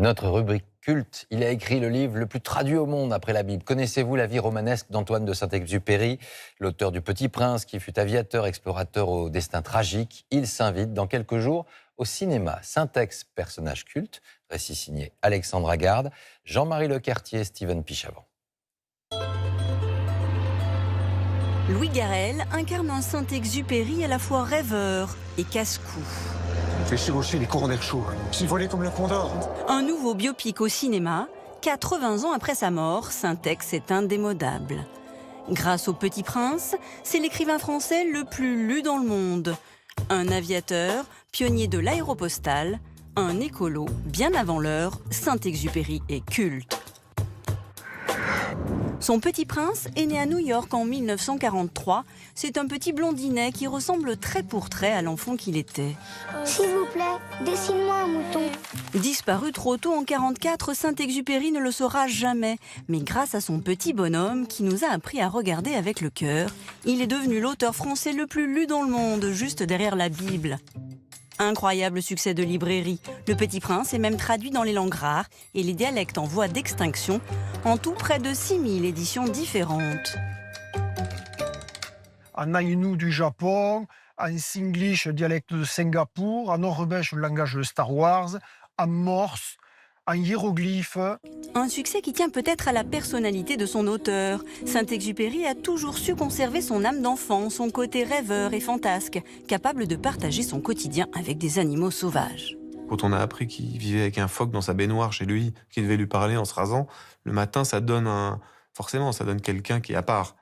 Notre rubrique culte, il a écrit le livre le plus traduit au monde après la Bible. Connaissez-vous la vie romanesque d'Antoine de Saint-Exupéry, l'auteur du Petit Prince, qui fut aviateur, explorateur au destin tragique? Il s'invite dans quelques jours au cinéma. Saint-Ex, personnage culte, récit signé Alexandre Agarde, Jean-Marie Lecartier, Steven Pichavant. Louis Garrel incarne un Saint-Exupéry à la fois rêveur et casse-cou. Fais chevaucher les courants d'air chaud. S'il volait comme le condor. Un nouveau biopic au cinéma. 80 ans après sa mort, Saint-Ex est indémodable. Grâce au Petit Prince, c'est l'écrivain français le plus lu dans le monde. Un aviateur, pionnier de l'aéropostale, un écolo, bien avant l'heure, Saint-Exupéry est culte. Son Petit Prince est né à New York en 1943. C'est un petit blondinet qui ressemble trait pour trait à l'enfant qu'il était. S'il vous plaît, dessine-moi un mouton. Disparu trop tôt en 1944, Saint-Exupéry ne le saura jamais. Mais grâce à son petit bonhomme qui nous a appris à regarder avec le cœur, il est devenu l'auteur français le plus lu dans le monde, juste derrière la Bible. Incroyable succès de librairie. Le Petit Prince est même traduit dans les langues rares et les dialectes en voie d'extinction. En tout, près de 6000 éditions différentes. En Ainu du Japon, en Singlish, dialecte de Singapour, en Norvège, le langage de Star Wars, en Morse, en hiéroglyphe. Un succès qui tient peut-être à la personnalité de son auteur. Saint-Exupéry a toujours su conserver son âme d'enfant, son côté rêveur et fantasque, capable de partager son quotidien avec des animaux sauvages. Quand on a appris qu'il vivait avec un phoque dans sa baignoire chez lui, qu'il devait lui parler en se rasant, le matin, ça donne forcément, ça donne quelqu'un qui est à part.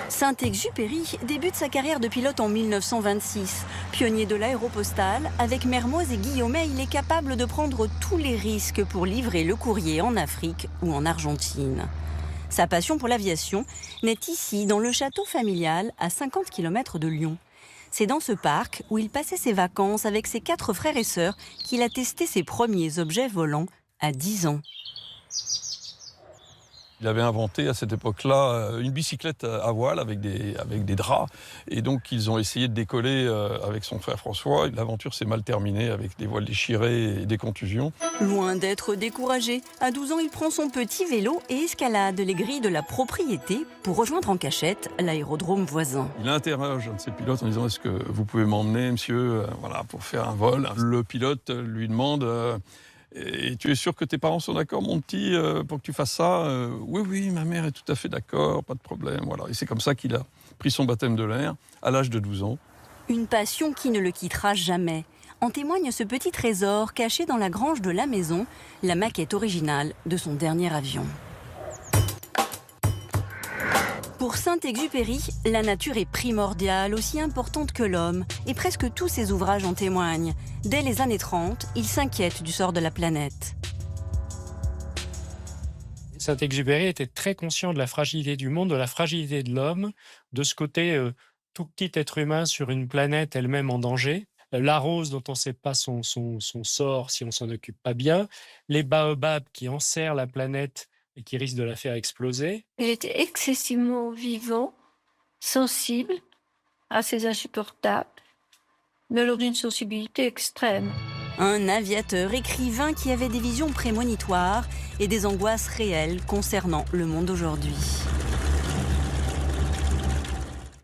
Saint-Exupéry débute sa carrière de pilote en 1926. Pionnier de l'aéropostale, avec Mermoz et Guillaumet, il est capable de prendre tous les risques pour livrer le courrier en Afrique ou en Argentine. Sa passion pour l'aviation naît ici, dans le château familial, à 50 km de Lyon. C'est dans ce parc où il passait ses vacances avec ses 4 frères et sœurs qu'il a testé ses premiers objets volants à 10 ans. Il avait inventé à cette époque-là une bicyclette à voile avec des draps. Et donc ils ont essayé de décoller avec son frère François. L'aventure s'est mal terminée avec des voiles déchirées et des contusions. Loin d'être découragé, à 12 ans, il prend son petit vélo et escalade les grilles de la propriété pour rejoindre en cachette l'aérodrome voisin. Il interroge un de ses pilotes en disant « Est-ce que vous pouvez m'emmener, monsieur, pour faire un vol ?» Le pilote lui demande et tu es sûr que tes parents sont d'accord, mon petit, pour que tu fasses ça? Oui, ma mère est tout à fait d'accord, pas de problème. Voilà. Et c'est comme ça qu'il a pris son baptême de l'air à l'âge de 12 ans. Une passion qui ne le quittera jamais. En témoigne ce petit trésor caché dans la grange de la maison, la maquette originale de son dernier avion. Pour Saint-Exupéry, la nature est primordiale, aussi importante que l'homme, et presque tous ses ouvrages en témoignent. Dès les années 30, il s'inquiète du sort de la planète. Saint-Exupéry était très conscient de la fragilité du monde, de la fragilité de l'homme, de ce côté tout petit être humain sur une planète elle-même en danger. La rose dont on ne sait pas son sort si on ne s'en occupe pas bien, les baobabs qui enserrent la planète et qui risque de la faire exploser. Il était excessivement vivant, sensible, assez insupportable, mais alors d'une sensibilité extrême. Un aviateur écrivain qui avait des visions prémonitoires et des angoisses réelles concernant le monde d'aujourd'hui.